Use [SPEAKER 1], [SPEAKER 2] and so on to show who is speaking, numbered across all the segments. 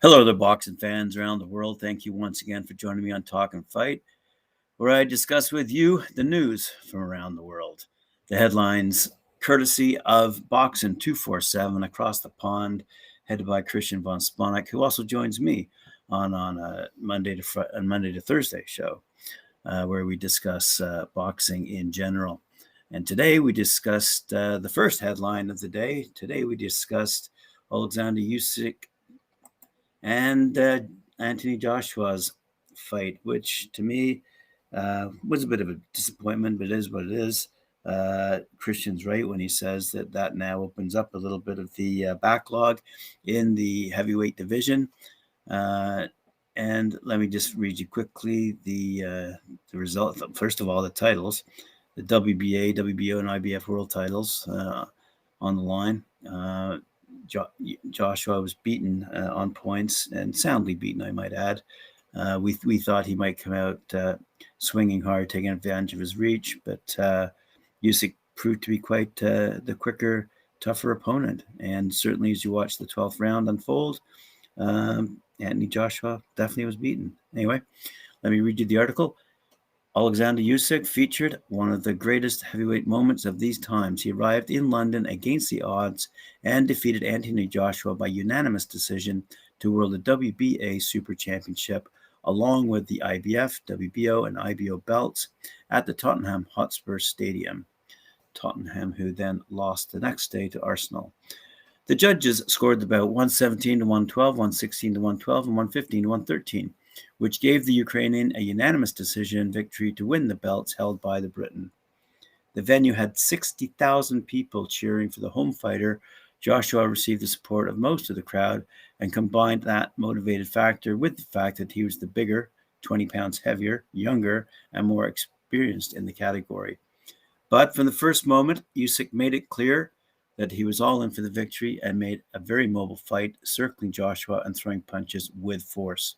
[SPEAKER 1] Hello there, boxing fans around the world. Thank you once again for joining me on Talkin Fight, where I discuss with you the news from around the world. The headlines, courtesy of Boxing 247 across the pond, headed by Christian von Sponek, who also joins me on a Monday to Thursday show, where we discuss boxing in general. And today we discussed the first headline of the day. Today we discussed Alexander Usyk and Anthony Joshua's fight, which to me was a bit of a disappointment, but it is what it is. Christian's right when he says that now opens up a little bit of the backlog in the heavyweight division. And let me just read you quickly the result. First of all, the titles, the WBA, WBO, and IBF world titles on the line. Joshua was beaten on points, and soundly beaten, I might add. We thought he might come out swinging hard, taking advantage of his reach, but Usyk proved to be quite the quicker, tougher opponent. And certainly as you watch the 12th round unfold, Anthony Joshua definitely was beaten. Anyway, let me read you the article. Alexander Usyk featured one of the greatest heavyweight moments of these times. He arrived in London against the odds and defeated Anthony Joshua by unanimous decision to wield the WBA Super Championship, along with the IBF, WBO, and IBO belts at the Tottenham Hotspur Stadium. Tottenham, who then lost the next day to Arsenal. The judges scored the bout 117 to 112, 116 to 112, and 115 to 113. Which gave the Ukrainian a unanimous decision victory to win the belts held by the Briton. The venue had 60,000 people cheering for the home fighter. Joshua received the support of most of the crowd and combined that motivated factor with the fact that he was the bigger, 20 pounds heavier, younger, and more experienced in the category. But from the first moment, Usyk made it clear that he was all in for the victory and made a very mobile fight, circling Joshua and throwing punches with force.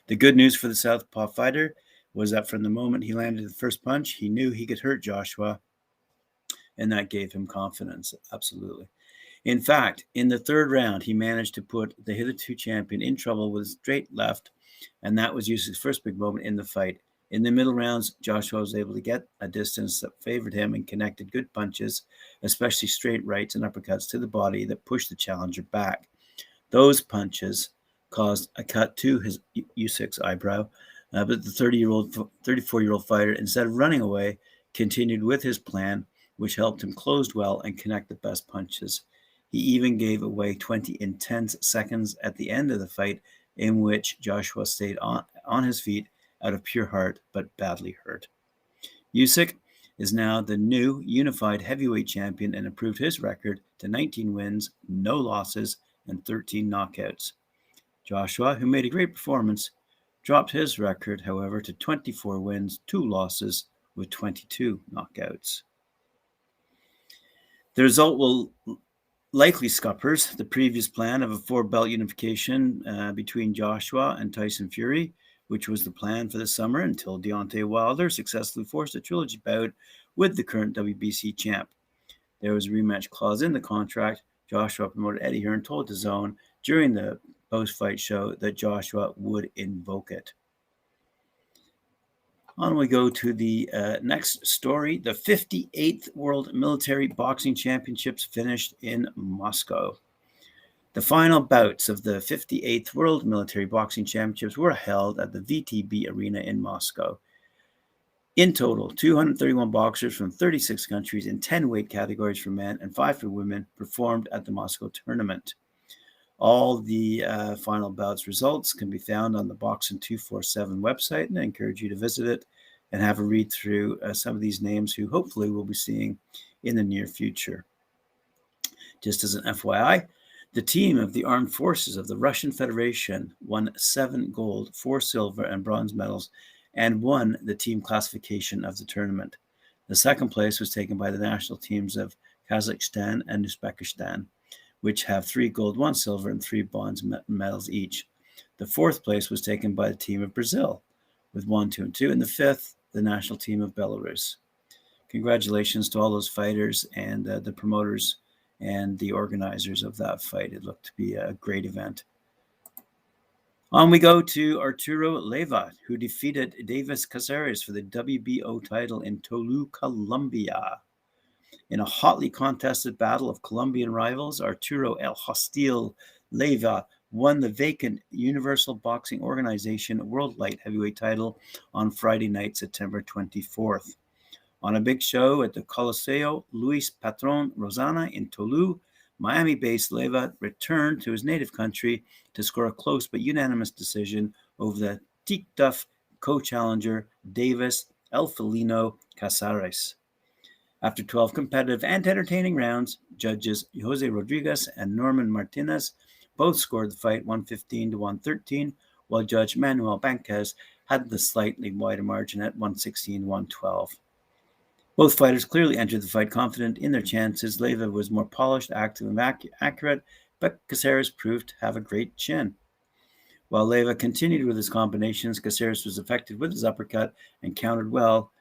[SPEAKER 1] The good news for the southpaw fighter was that from the moment he landed the first punch, he knew he could hurt Joshua, and that gave him confidence, absolutely. In fact, in the third round, he managed to put the hitherto champion in trouble with a straight left, and that was Usyk's first big moment in the fight. In the middle rounds, Joshua was able to get a distance that favored him and connected good punches, especially straight rights and uppercuts to the body that pushed the challenger back. Those punches caused a cut to his Usyk's eyebrow, but the 34-year-old fighter, instead of running away, continued with his plan, which helped him close well and connect the best punches. He even gave away 20 intense seconds at the end of the fight, in which Joshua stayed on his feet out of pure heart, but badly hurt. Usyk is now the new unified heavyweight champion and improved his record to 19 wins, no losses, and 13 knockouts. Joshua, who made a great performance, dropped his record, however, to 24 wins, 2 losses, with 22 knockouts. The result will likely scuppers the previous plan of a 4-belt unification between Joshua and Tyson Fury, which was the plan for the summer until Deontay Wilder successfully forced a trilogy bout with the current WBC champ. There was a rematch clause in the contract. Joshua promoter Eddie Hearn told DAZN during the post-fight show that Joshua would invoke it. On we go to the next story. The 58th World Military Boxing Championships finished in Moscow. The final bouts of the 58th World Military Boxing Championships were held at the VTB Arena in Moscow. In total, 231 boxers from 36 countries in 10 weight categories for men and 5 for women performed at the Moscow tournament. All the final bouts results can be found on the Boxing 247 website, and I encourage you to visit it and have a read through some of these names who hopefully we'll be seeing in the near future. Just as an FYI, the team of the Armed Forces of the Russian Federation won 7 gold, 4 silver, and bronze medals and won the team classification of the tournament. The second place was taken by the national teams of Kazakhstan and Uzbekistan, which have 3 gold, 1 silver, and 3 bronze medals each. The fourth place was taken by the team of Brazil with 1, 2, and 2, and the fifth the national team of Belarus. Congratulations to all those fighters and the promoters and the organizers of that fight. It looked to be a great event. On we go to Arturo Leyva, who defeated Davis Caceres for the WBO title in Tolu, Colombia. In a hotly contested battle of Colombian rivals, Arturo El Hostil Leyva won the vacant Universal Boxing Organization World Light Heavyweight title on Friday night, September 24th. On a big show at the Coliseo Luis Patron Rosana in Tolu, Miami-based Leyva returned to his native country to score a close but unanimous decision over the Tic-Duff co-challenger Davis El Felino Caceres. After 12 competitive and entertaining rounds, judges Jose Rodriguez and Norman Martinez both scored the fight 115 to 113, while Judge Manuel Banquez had the slightly wider margin at 116-112. Both fighters clearly entered the fight confident in their chances. Leyva was more polished, active, and accurate, but Caceres proved to have a great chin. While Leyva continued with his combinations, Caceres was effective with his uppercut and countered well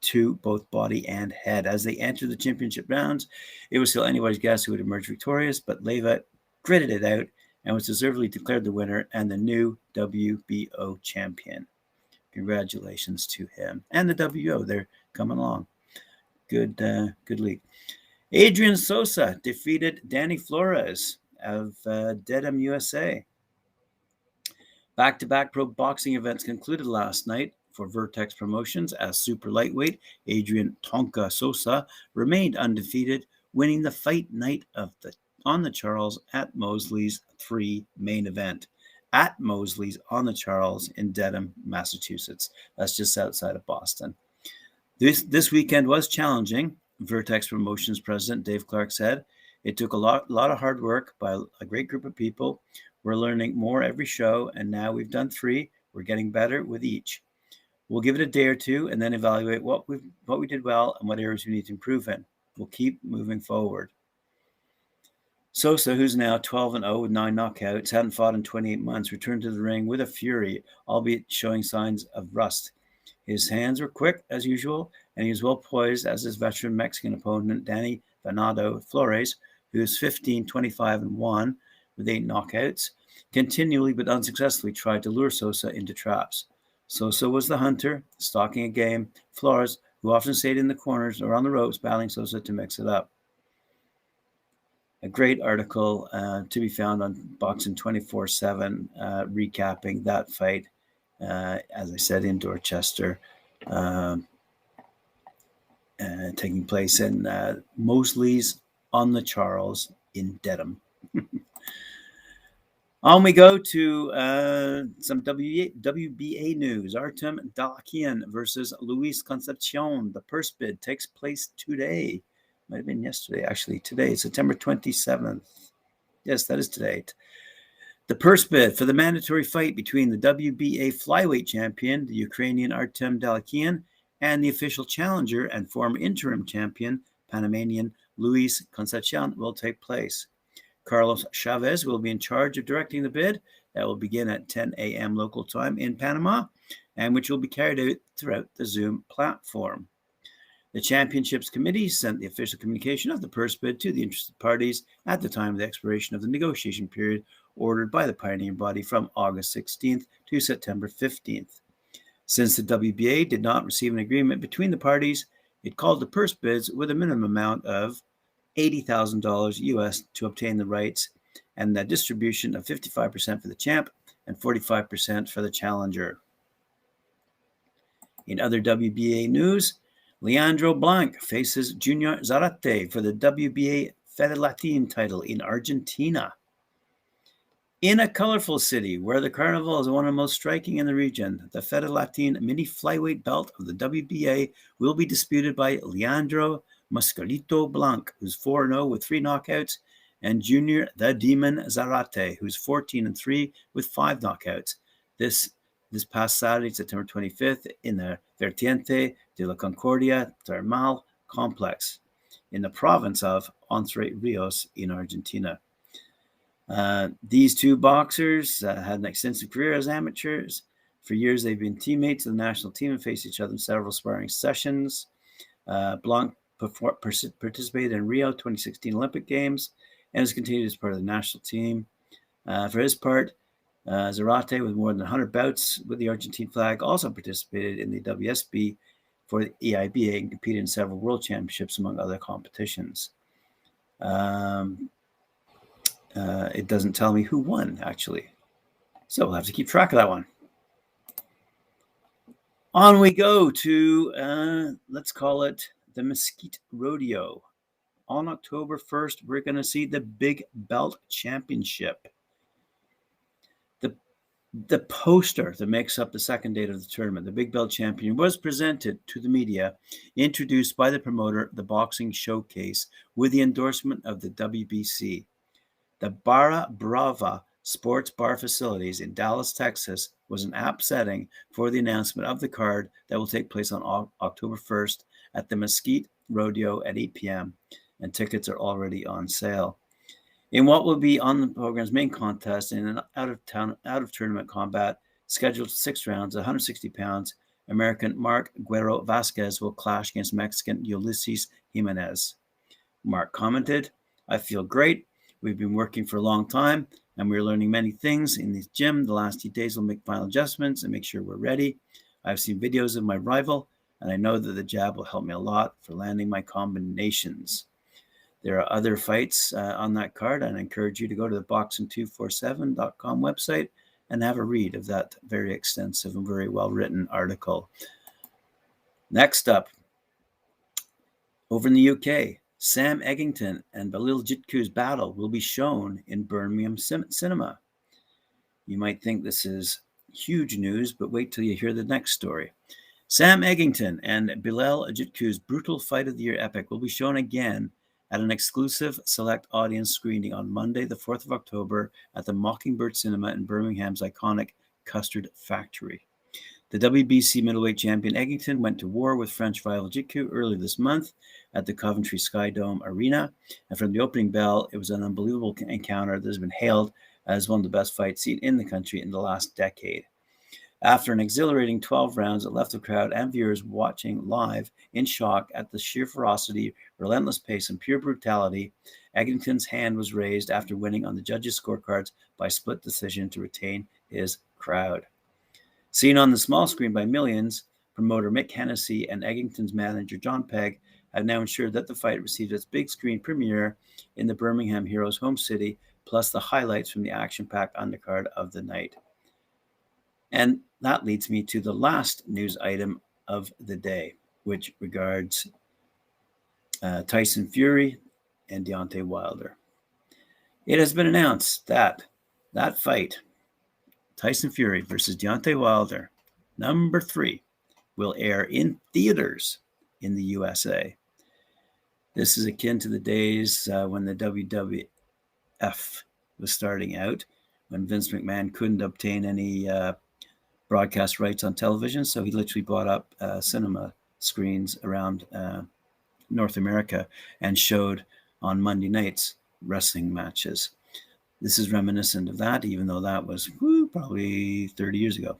[SPEAKER 1] to both body and head. As they entered the championship rounds, it was still anybody's guess who would emerge victorious, but Leyva gritted it out and was deservedly declared the winner and the new WBO champion. Congratulations to him. And the WO, they're coming along. Good league. Adrian Sosa defeated Danny Flores of Dedham, USA. Back-to-back pro boxing events concluded last night for Vertex Promotions as super lightweight Adrian Tonka Sosa remained undefeated, winning the fight night on the Charles at Mosley's 3 main event at Mosley's on the Charles in Dedham, Massachusetts. That's just outside of Boston. This weekend was challenging, Vertex Promotions president Dave Clark said. It took a lot of hard work by a great group of people. We're learning more every show, and now we've done 3. We're getting better with each. We'll give it a day or 2 and then evaluate what we did well and what areas we need to improve in. We'll keep moving forward. Sosa, who's now 12-0 with 9 knockouts, hadn't fought in 28 months, returned to the ring with a fury, albeit showing signs of rust. His hands were quick, as usual, and he was well poised as his veteran Mexican opponent, Danny Venado Flores, who is 15-25-1 with 8 knockouts, continually but unsuccessfully tried to lure Sosa into traps. Sosa was the hunter, stalking a game. Flores, who often stayed in the corners or on the ropes, battling Sosa to mix it up. A great article to be found on Boxing 24/7 recapping that fight. As I said, in Dorchester, taking place in Mosley's on the Charles in Dedham. On we go to some WBA news. Artem Talkin versus Luis Concepcion. The purse bid takes place today. Might have been yesterday, actually. Today, September 27th. Yes, that is today. The purse bid for the mandatory fight between the WBA flyweight champion, the Ukrainian Artem Talkin, and the official challenger and former interim champion, Panamanian Luis Concepcion, will take place. Carlos Chavez will be in charge of directing the bid. That will begin at 10 a.m. local time in Panama, and which will be carried out throughout the Zoom platform. The Championships Committee sent the official communication of the purse bid to the interested parties at the time of the expiration of the negotiation period ordered by the pioneer body from August 16th to September 15th. Since the WBA did not receive an agreement between the parties, it called the purse bids with a minimum amount of $80,000 US to obtain the rights and the distribution of 55% for the champ and 45% for the challenger. In other WBA news, Leandro Blanc faces Junior Zarate for the WBA Fedelatin title in Argentina. In a colorful city where the carnival is one of the most striking in the region, the Fedelatin mini flyweight belt of the WBA will be disputed by Leandro Muscarito Blanc, who's 4-0 with 3 knockouts, and Junior the Demon Zarate, who's 14-3 with 5 knockouts. This past Saturday, September 25th, in the Vertiente de la Concordia Thermal Complex in the province of Entre Rios in Argentina. These two boxers had an extensive career as amateurs, For years, they've been teammates of the national team and faced each other in several sparring sessions. Blanc participated in Rio 2016 Olympic Games and has continued as part of the national team. For his part, Zarate, with more than 100 bouts with the Argentine flag, also participated in the WSB for the EIBA and competed in several world championships, among other competitions. It doesn't tell me who won, actually. So we'll have to keep track of that one. On we go to, let's call it the Mesquite Rodeo. On October 1st, we're going to see the Big Belt Championship. The poster that makes up the second date of the tournament, the Big Belt Champion, was presented to the media, introduced by the promoter, the Boxing Showcase, with the endorsement of the WBC. The Barra Brava Sports Bar facilities in Dallas, Texas, was an apt setting for the announcement of the card that will take place on October 1st at the Mesquite Rodeo at 8 p.m., and tickets are already on sale. In what will be on the program's main contest in an out-of-tournament combat, scheduled 6 rounds, 160 pounds, American Mark Guerrero Vasquez will clash against Mexican Ulysses Jimenez. Mark commented, "I feel great. We've been working for a long time, and we're learning many things in this gym. The last few days will make final adjustments and make sure we're ready. I've seen videos of my rival, and I know that the jab will help me a lot for landing my combinations." There are other fights on that card, and I encourage you to go to the boxing247.com website and have a read of that very extensive and very well-written article. Next up, over in the UK, Sam Eggington and Belil Jitku's battle will be shown in Birmingham Cinema. You might think this is huge news, but wait till you hear the next story. Sam Eggington and Belil Jitku's brutal fight of the year epic will be shown again at an exclusive select audience screening on Monday, the 4th of October at the Mockingbird Cinema in Birmingham's iconic Custard Factory. The WBC middleweight champion Eggington went to war with French rival Jitku earlier this month at the Coventry Sky Dome Arena, and from the opening bell, it was an unbelievable encounter that has been hailed as one of the best fights seen in the country in the last decade. After an exhilarating 12 rounds, it left the crowd and viewers watching live in shock at the sheer ferocity, relentless pace, and pure brutality. Eggington's hand was raised after winning on the judges' scorecards by split decision to retain his crowd. Seen on the small screen by millions, promoter Mick Hennessy and Eggington's manager John Pegg have now ensured that the fight received its big screen premiere in the Birmingham Heroes' home city, plus the highlights from the action-packed undercard of the night. And that leads me to the last news item of the day, which regards Tyson Fury and Deontay Wilder. It has been announced that that fight, Tyson Fury versus Deontay Wilder, number 3, will air in theaters in the USA. This is akin to the days when the WWF was starting out, when Vince McMahon couldn't obtain any broadcast rights on television, so he literally bought up cinema screens around North America and showed on Monday nights wrestling matches. This is reminiscent of that, even though that was probably 30 years ago.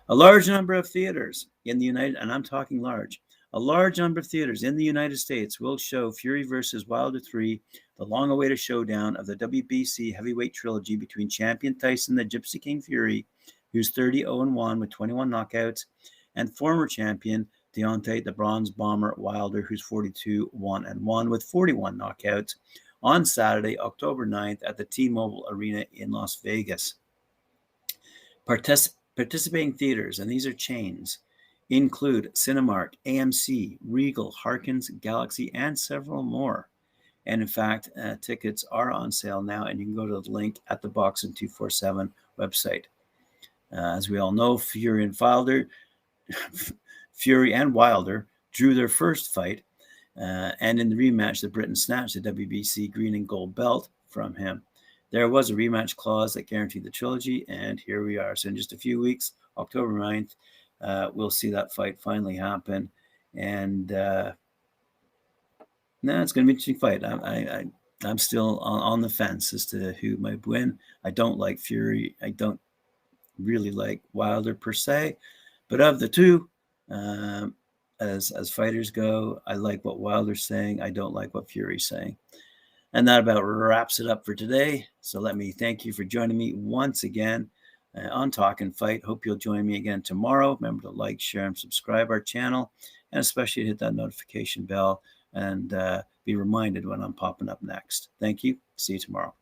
[SPEAKER 1] A large number of theaters in the United, and I'm talking large, a large number of theaters in the United States will show Fury versus Wilder 3, the long-awaited showdown of the WBC heavyweight trilogy between champion Tyson the Gypsy King Fury, who's 30-0-1 with 21 knockouts, and former champion Deontay the Bronze Bomber Wilder, who's 42-1-1 with 41 knockouts, on Saturday, October 9th at the T-Mobile Arena in Las Vegas. Participating theaters, and these are chains, include Cinemark, AMC, Regal, Harkins, Galaxy, and several more. And in fact, tickets are on sale now, and you can go to the link at the Boxing 247 website. As we all know, Fury and Wilder drew their first fight, and in the rematch, the Briton snatched the WBC green and gold belt from him. There was a rematch clause that guaranteed the trilogy, and here we are. So in just a few weeks, October 9th, we'll see that fight finally happen. And it's going to be an interesting fight. I'm still on the fence as to who might win. I don't like Fury. I don't really like Wilder per se, but of the two, as fighters go, I like what Wilder's saying. I don't like what Fury's saying. And that about wraps it up for today. So let me thank you for joining me once again on Talkin' Fight. Hope you'll join me again tomorrow. Remember to like, share, and subscribe our channel, and especially hit that notification bell and be reminded when I'm popping up next. Thank you. See you tomorrow.